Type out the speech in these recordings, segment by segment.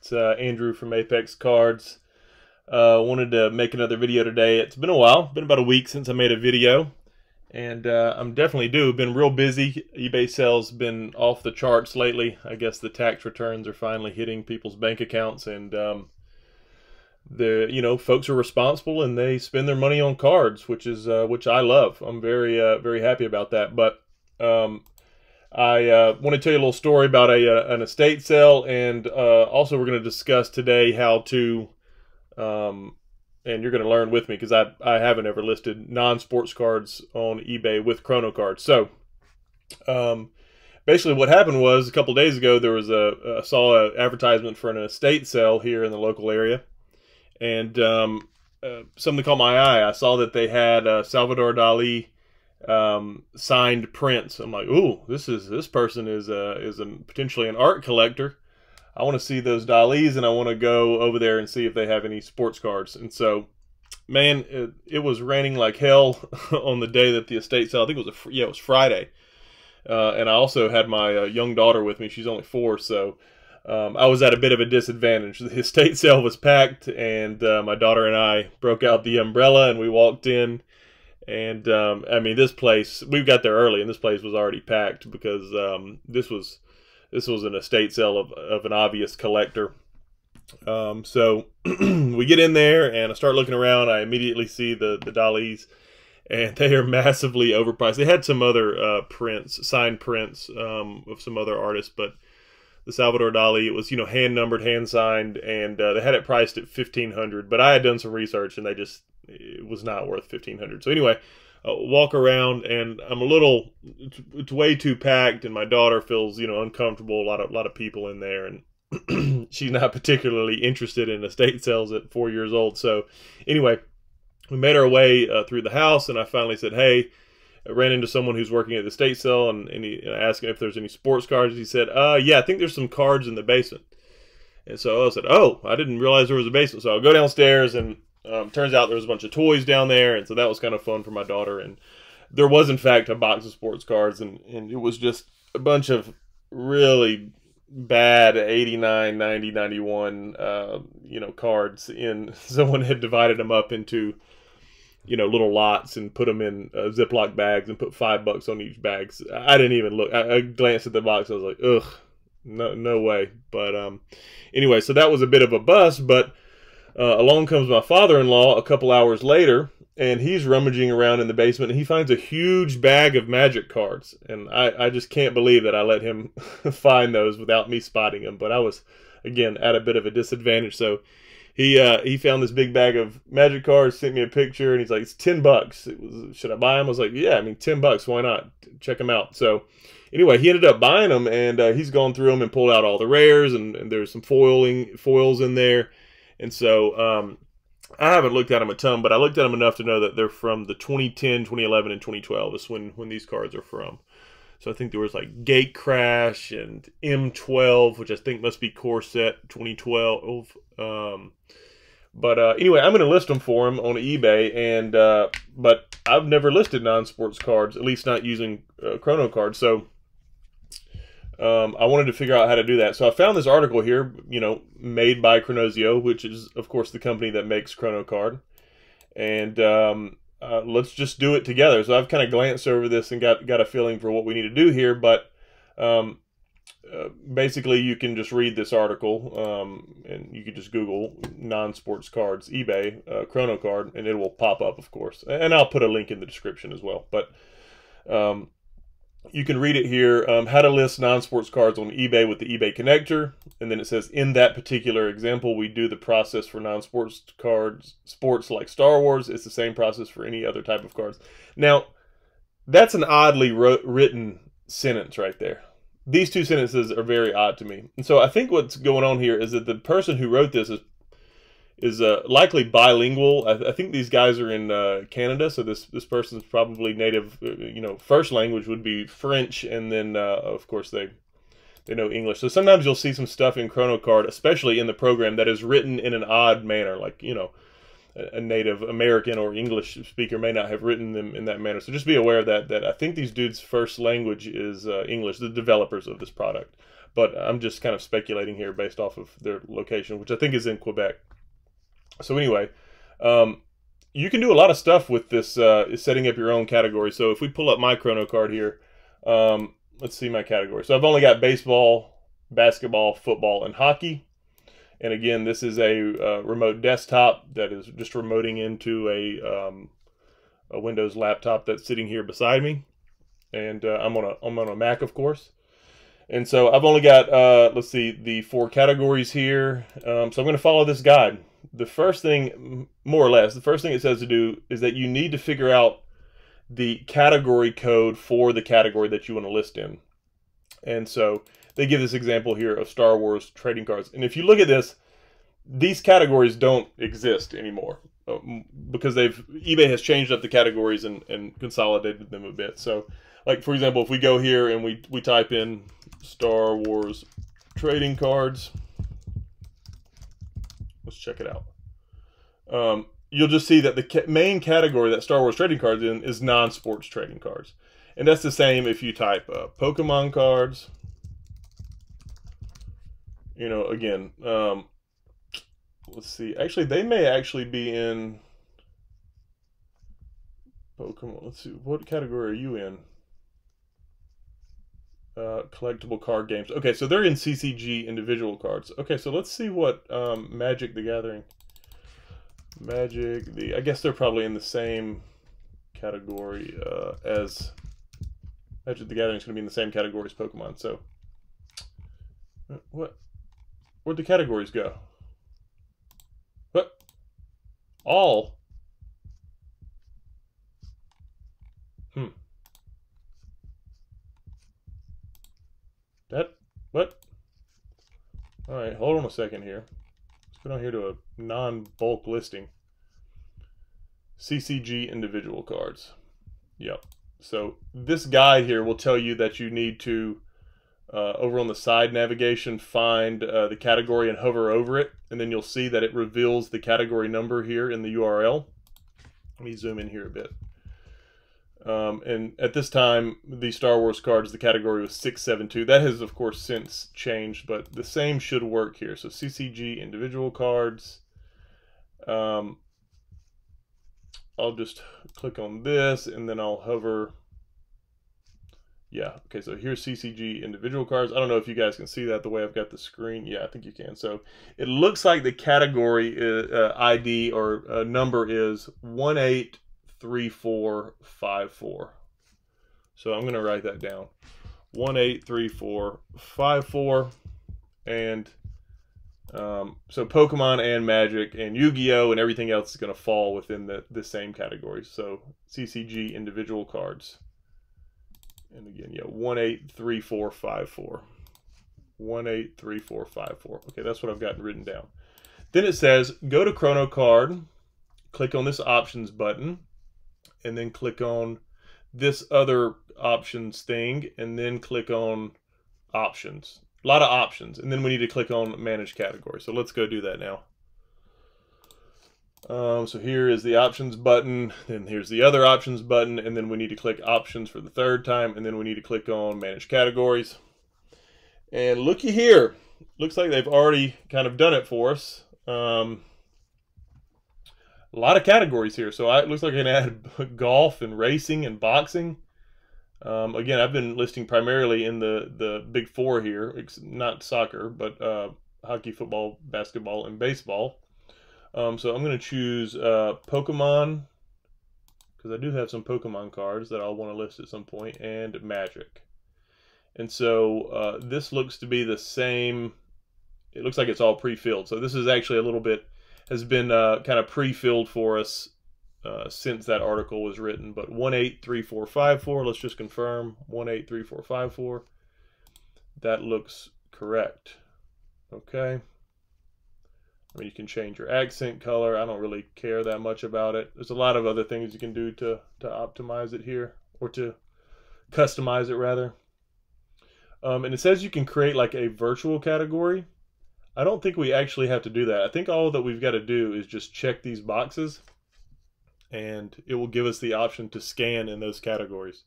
It's Andrew from Apex Cards. Wanted to make another video today. It's been a while, been about a week since I made a video, and I'm definitely due. Been real busy. eBay sales been off the charts lately. I guess the tax returns are finally hitting people's bank accounts, and folks are responsible and they spend their money on cards, which I love. I'm very happy about that. But I want to tell you a little story about an estate sale, and also we're going to discuss today how to, and you're going to learn with me because I haven't ever listed non-sports cards on eBay with Kronocard. So basically what happened was a couple days ago there was I saw an advertisement for an estate sale here in the local area, and something caught my eye. I saw that they had Salvador Dali signed prints. I'm like, ooh, this person is potentially an art collector. I want to see those Dalis, and I want to go over there and see if they have any sports cards. And so, man, it was raining like hell on the day that the estate sale. I think it was Friday, and I also had my young daughter with me. She's only 4, so I was at a bit of a disadvantage. The estate sale was packed, and my daughter and I broke out the umbrella and we walked in. And I mean, this place, we got there early, and this place was already packed because this was an estate sale of an obvious collector. So we get in there, and I start looking around. I immediately see the Dalis, and they are massively overpriced. They had some other signed prints of some other artists, but the Salvador Dali, it was hand numbered, hand signed, and they had it priced at $1,500. But I had done some research, and it was not worth $1,500. So anyway, walk around, and it's way too packed, and my daughter feels uncomfortable. A lot of people in there, and she's not particularly interested in estate sales at 4 years old. So anyway, we made our way through the house, and I finally said, hey. I ran into someone who's working at the estate sale, and I asked him if there's any sports cards. He said, yeah, I think there's some cards in the basement. And so I said, oh, I didn't realize there was a basement. So I'll go downstairs, and turns out there was a bunch of toys down there, and so that was kind of fun for my daughter. And there was, in fact, a box of sports cards, and it was just a bunch of really bad 89, 90, 91, cards. Someone had divided them up into little lots and put them in Ziploc bags and put $5 on each bag. I didn't even look. I glanced at the box. I was like, ugh, no way. But anyway, so that was a bit of a bust. But along comes my father-in-law a couple hours later, and he's rummaging around in the basement, and he finds a huge bag of Magic cards. And I just can't believe that I let him find those without me spotting them. But I was, again, at a bit of a disadvantage. So he found this big bag of Magic cards, sent me a picture, and he's like, it's $10. Should I buy them? I was like, yeah, I mean, $10, why not? Check them out. So anyway, he ended up buying them, and he's gone through them and pulled out all the rares, and there's some foils in there. And so I haven't looked at them a ton, but I looked at them enough to know that they're from the 2010, 2011, and 2012 is when these cards are from. So I think there was like Gate Crash and M12, which I think must be Core Set 2012. Anyway, I'm going to list them for him on eBay, and but I've never listed non-sports cards, at least not using Kronocard. So I wanted to figure out how to do that. So I found this article here, made by Chronozio, which is, of course, the company that makes Kronocard. And let's just do it together. So I've kind of glanced over this and got a feeling for what we need to do here. But basically, you can just read this article, and you can just Google non-sports cards, eBay, Kronocard, and it will pop up, of course. And I'll put a link in the description as well. But you can read it here, how to list non-sports cards on eBay with the eBay connector. And then it says, in that particular example, we do the process for non-sports cards, sports like Star Wars. It's the same process for any other type of cards. Now, that's an oddly written sentence right there. These two sentences are very odd to me. And so I think what's going on here is that the person who wrote this is likely bilingual. I think these guys are in Canada, so this person's probably native. First language would be French, and then of course they know English. So sometimes you'll see some stuff in Kronocard, especially in the program, that is written in an odd manner, like a Native American or English speaker may not have written them in that manner. So just be aware of that. That I think these dudes' first language is English. The developers of this product. but I'm just kind of speculating here based off of their location, which I think is in Quebec. So anyway, you can do a lot of stuff with this setting up your own category. So if we pull up my Kronocard here, let's see my category. So I've only got baseball, basketball, football, and hockey. And again, this is a remote desktop that is just remoting into a Windows laptop that's sitting here beside me. And I'm on a Mac, of course. And so I've only got, let's see, the 4 categories here. So I'm going to follow this guide. The first thing, more or less, the first thing it says to do is that you need to figure out the category code for the category that you want to list in. And so they give this example here of Star Wars trading cards. And if you look at this, these categories don't exist anymore because eBay has changed up the categories and consolidated them a bit. So, like, for example, if we go here and we type in Star Wars trading cards, let's check it out. You'll just see that the main category that Star Wars trading cards in is non-sports trading cards. And that's the same if you type Pokemon cards. You know, again, let's see. Actually, they may actually be in Pokemon. Let's see. What category are you in? Collectible card games. Okay, so they're in CCG individual cards. Okay, so let's see what Magic the Gathering. I guess they're probably in the same category as Magic the Gathering is going to be in the same category as Pokemon. So, where'd the categories go? What? All? What? Alright, hold on a second here. Let's go down here to a non-bulk listing. CCG individual cards. Yep. So this guide here will tell you that you need to, over on the side navigation, find the category and hover over it. And then you'll see that it reveals the category number here in the URL. Let me zoom in here a bit. And at this time, the Star Wars cards, the category was 672. That has, of course, since changed, but the same should work here. So CCG individual cards. I'll just click on this, and then I'll hover. Yeah, okay, so here's CCG individual cards. I don't know if you guys can see that the way I've got the screen. Yeah, I think you can. So it looks like the category ID or number is 183454. So I'm going to write that down. 183454. And so Pokemon and Magic and Yu-Gi-Oh! And everything else is going to fall within the same category. So CCG individual cards. And again, yeah, 183454. 183454. Okay, that's what I've got written down. Then it says, go to Kronocard, click on this options button, and then click on this other options thing, and then click on options. A lot of options. And then we need to click on manage category. So let's go do that now. So here is the options button, and here's the other options button, and then we need to click options for the third time, and then we need to click on manage categories. And looky here, looks like they've already kind of done it for us. A lot of categories here, so it looks like I can add golf and racing and boxing. Again, I've been listing primarily in the big 4 here. It's not soccer, but hockey, football, basketball, and baseball. So I'm going to choose Pokemon, because I do have some Pokemon cards that I'll want to list at some point, and Magic. And so this looks to be the same. It looks like it's all pre-filled. So this is actually a little bit, has been kind of pre-filled for us since that article was written. But 183454, let's just confirm, 183454. That looks correct. Okay. I mean, you can change your accent color. I don't really care that much about it. There's a lot of other things you can do to optimize it here, or to customize it rather. And it says you can create like a virtual category. I don't think we actually have to do that. I think all that we've got to do is just check these boxes, and it will give us the option to scan in those categories.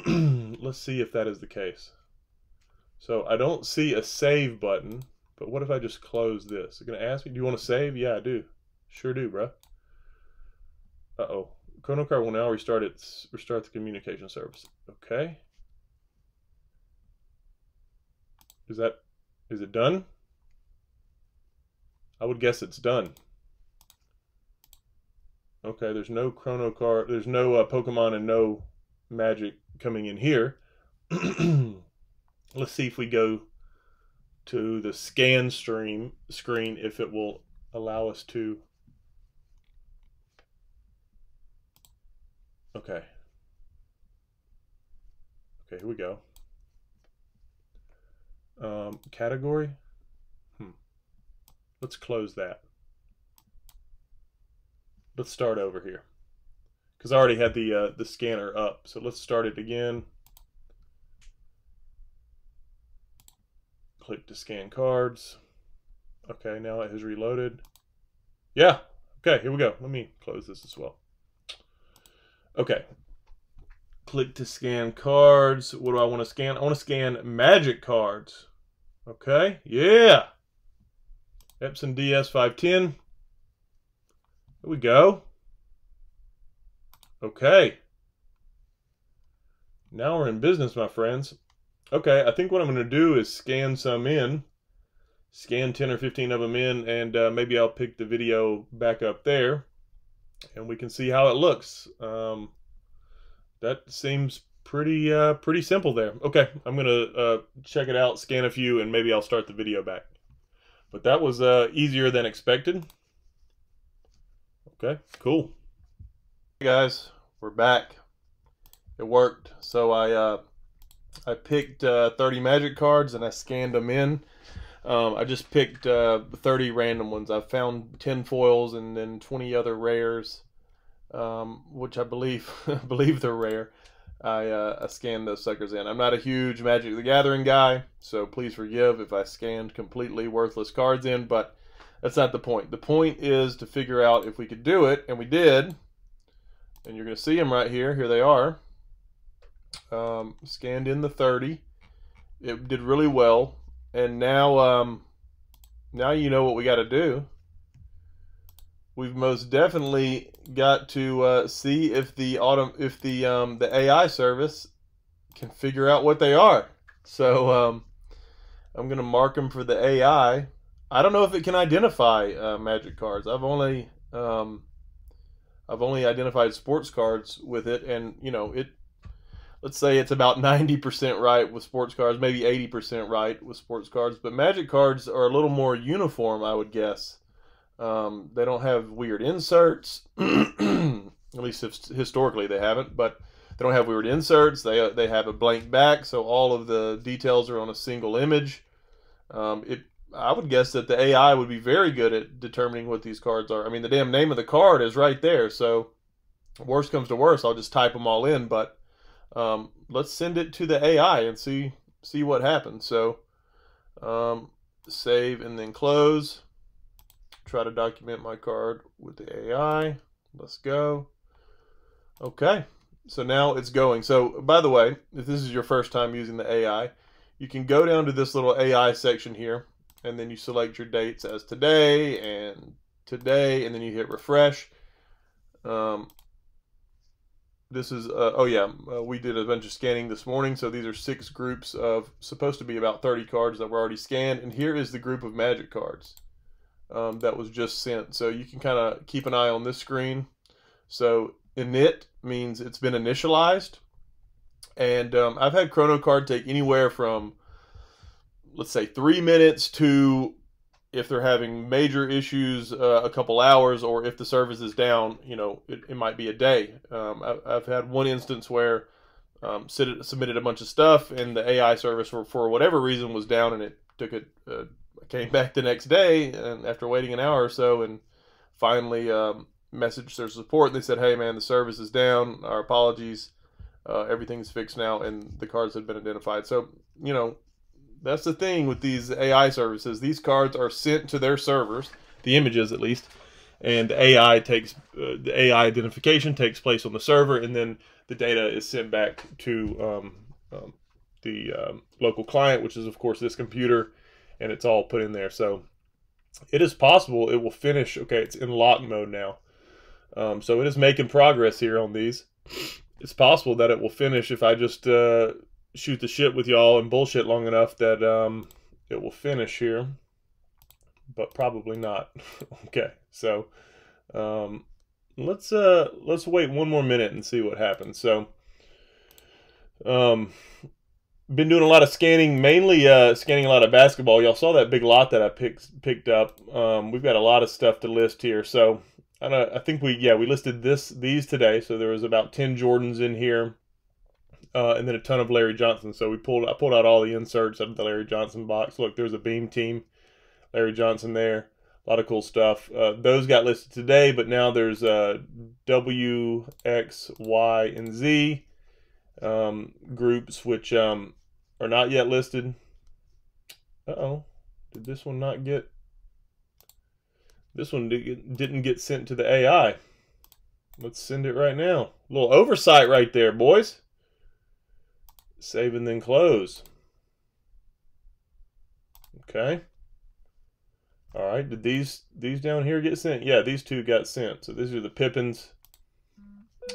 Let's see if that is the case. So I don't see a save button, but what if I just close this? It's going to ask me, do you want to save? Yeah, I do. Sure do, bro. Uh-oh. Kronocard will now restart the communication service. Okay. Is it done? I would guess it's done. Okay, there's no Kronocard, there's no Pokemon and no magic coming in here. Let's see if we go to the scan screen if it will allow us to. Okay. Okay, here we go. Category. Let's close that. Let's start over here because I already had the scanner up. So let's start it again. Click to scan cards. Okay, now it has reloaded. Yeah. Okay, here we go. Let me close this as well. Okay. Click to scan cards. What do I want to scan? I want to scan magic cards. Okay. Yeah. Epson DS510. Here we go. Okay. Now we're in business, my friends. Okay, I think what I'm going to do is scan some in. Scan 10 or 15 of them in, and maybe I'll pick the video back up there. And we can see how it looks. That seems pretty simple there. Okay, I'm going to check it out, scan a few, and maybe I'll start the video back. But that was easier than expected. Okay, cool. Hey guys, we're back. It worked. So I picked 30 magic cards and I scanned them in. I just picked 30 random ones. I found 10 foils and then 20 other rares, which I believe they're rare. I scanned those suckers in. I'm not a huge Magic the Gathering guy, so please forgive if I scanned completely worthless cards in, but that's not the point. The point is to figure out if we could do it, and we did. And you're going to see them right here. Here they are. Scanned in the 30. It did really well. And now, now you know what we got to do. We've most definitely got to see if the AI service can figure out what they are. So I'm gonna mark them for the AI. I don't know if it can identify magic cards. I've only identified sports cards with it, and you know it. Let's say it's about 90% right with sports cards, maybe 80% right with sports cards. But magic cards are a little more uniform, I would guess. They don't have weird inserts, at least historically they haven't, but they don't have weird inserts. They have a blank back, so all of the details are on a single image. I would guess that the AI would be very good at determining what these cards are. I mean, the damn name of the card is right there, so worst comes to worst, I'll just type them all in, but let's send it to the AI and see what happens. So save and then close. Try to document my card with the AI. Let's go. Okay, so now it's going. So by the way, if this is your first time using the AI, you can go down to this little AI section here, and then you select your dates as today, and then you hit refresh. This is, we did a bunch of scanning this morning, so these are 6 groups of, supposed to be about 30 cards that were already scanned, and here is the group of magic cards that was just sent. So you can kind of keep an eye on this screen. So init means it's been initialized, and I've had Kronocard take anywhere from, let's say, 3 minutes to, if they're having major issues, a couple hours, or if the service is down, you know, it might be a day. I've had one instance where submitted a bunch of stuff, and the AI service for whatever reason was down, and it took it. I came back the next day, and after waiting an hour or so, and finally messaged their support. They said, "Hey, man, the service is down. Our apologies. Everything's fixed now," and the cards had been identified. So, you know, that's the thing with these AI services. These cards are sent to their servers, the images at least, and the AI identification takes place on the server, and then the data is sent back to the local client, which is of course this computer, and it's all put in there. So it is possible it will finish. Okay, it's in lock mode now. So it is making progress here on these. It's possible that it will finish if I just shoot the shit with y'all and bullshit long enough that it will finish here, but probably not. Okay, so let's wait one more minute and see what happens. So been doing a lot of scanning, mainly scanning a lot of basketball. Y'all saw that big lot that I picked up. We've got a lot of stuff to list here. So I think we listed these today. So there was about 10 Jordans in here, and then a ton of Larry Johnson. So I pulled out all the inserts out of the Larry Johnson box. Look, there's a Beam Team Larry Johnson there. A lot of cool stuff. Those got listed today, but now there's W, X, Y, and Z groups, which are not yet listed. Uh-oh. Did this one not get... This one didn't get sent to the AI. Let's send it right now. A little oversight right there, boys. Save and then close. Okay. All right. Did these down here get sent? Yeah, these two got sent. So these are the Pippins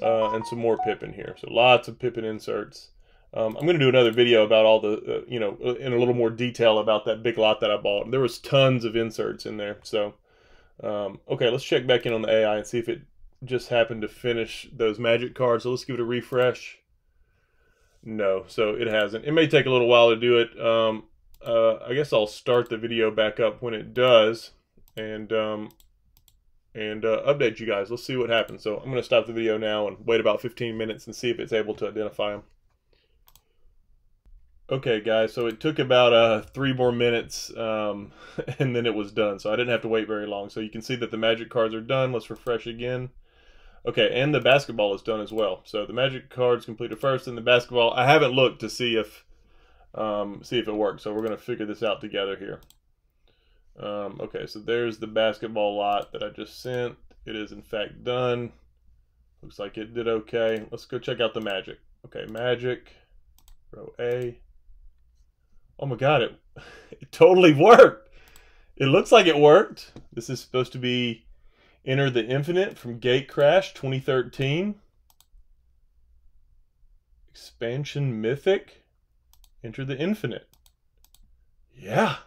and some more Pippin here. So lots of Pippin inserts. I'm going to do another video about all the, in a little more detail about that big lot that I bought. There was tons of inserts in there. So, okay, let's check back in on the AI and see if it just happened to finish those magic cards. So let's give it a refresh. No, so it hasn't. It may take a little while to do it. I guess I'll start the video back up when it does and update you guys. Let's see what happens. So I'm going to stop the video now and wait about 15 minutes and see if it's able to identify them. Okay, guys, so it took about 3 more minutes, and then it was done. So I didn't have to wait very long. So you can see that the magic cards are done. Let's refresh again. Okay, and the basketball is done as well. So the magic cards completed first, and the basketball. I haven't looked to see if it works. So we're going to figure this out together here. Okay, so there's the basketball lot that I just sent. It is in fact done. Looks like it did okay. Let's go check out the magic. Okay, magic, row A. Oh my God, it totally worked. It looks like it worked. This is supposed to be Enter the Infinite from Gate Crash 2013. Expansion Mythic. Enter the Infinite. Yeah.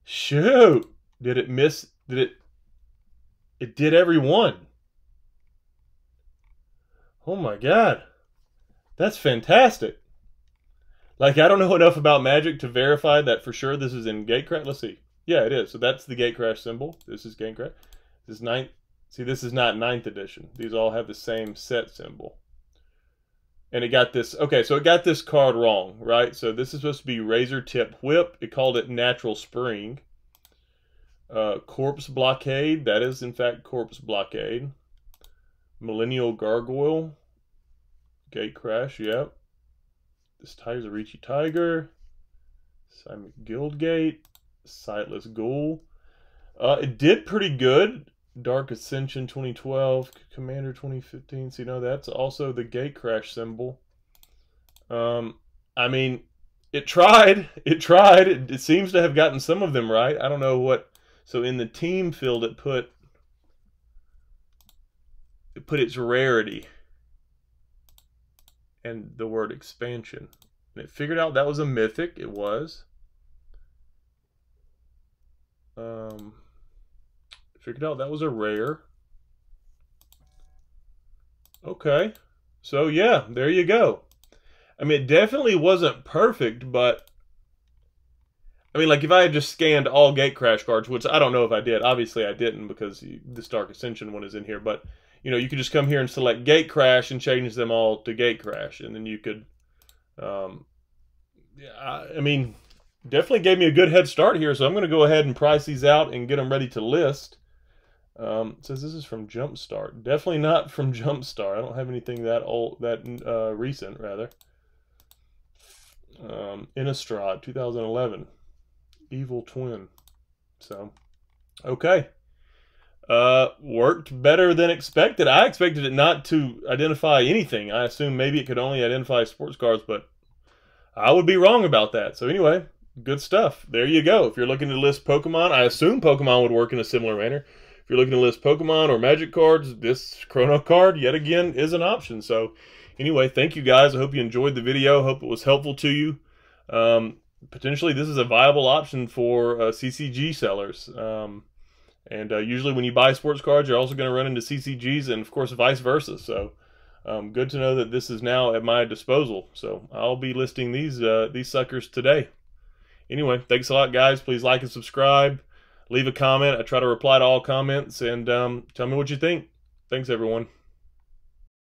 Shoot. Did it miss? It did every one. Oh my God. That's fantastic. Like, I don't know enough about Magic to verify that for sure this is in Gate Crash. Let's see. Yeah, it is. So that's the Gate Crash symbol. This is Gate Crash. This is 9th. See, this is not 9th edition. These all have the same set symbol. And it got this. Okay, so it got this card wrong, right? So this is supposed to be Razor Tip Whip. It called it Natural Spring. Corpse Blockade. That is, in fact, Corpse Blockade. Millennial Gargoyle. Gate Crash, yep. This tiger's a Ricci Tiger. Simon Guildgate. Sightless Ghoul. It did pretty good. Dark Ascension 2012. Commander 2015. So, that's also the Gate Crash symbol. I mean, it tried. It tried. It seems to have gotten some of them right. I don't know what. So, in the team field, it put its rarity and the word expansion. And it figured out that was a mythic. It was. Figured out that was a rare. Okay. So, yeah, there you go. I mean, it definitely wasn't perfect, but I mean, like, if I had just scanned all Gate Crash cards, which I don't know if I did. Obviously, I didn't because this Dark Ascension one is in here. But, you could just come here and select Gate Crash and change them all to Gate Crash. And then you could, I mean, definitely gave me a good head start here. So I'm going to go ahead and price these out and get them ready to list. It says this is from Jumpstart. Definitely not from Jumpstart. I don't have anything that old, recent, rather. Innistrad, 2011. Evil Twin. So, okay. Worked better than expected. I expected it not to identify anything. I assumed maybe it could only identify sports cards, but I would be wrong about that. So anyway, good stuff. There you go. If you're looking to list Pokemon, I assume Pokemon would work in a similar manner. If you're looking to list Pokemon or Magic cards, this Kronocard, yet again, is an option. So anyway, thank you guys. I hope you enjoyed the video. Hope it was helpful to you. Potentially, this is a viable option for CCG sellers. And usually when you buy sports cards, you're also going to run into CCGs and, of course, vice versa. So good to know that this is now at my disposal. So I'll be listing these suckers today. Anyway, thanks a lot, guys. Please like and subscribe. Leave a comment. I try to reply to all comments. And tell me what you think. Thanks, everyone.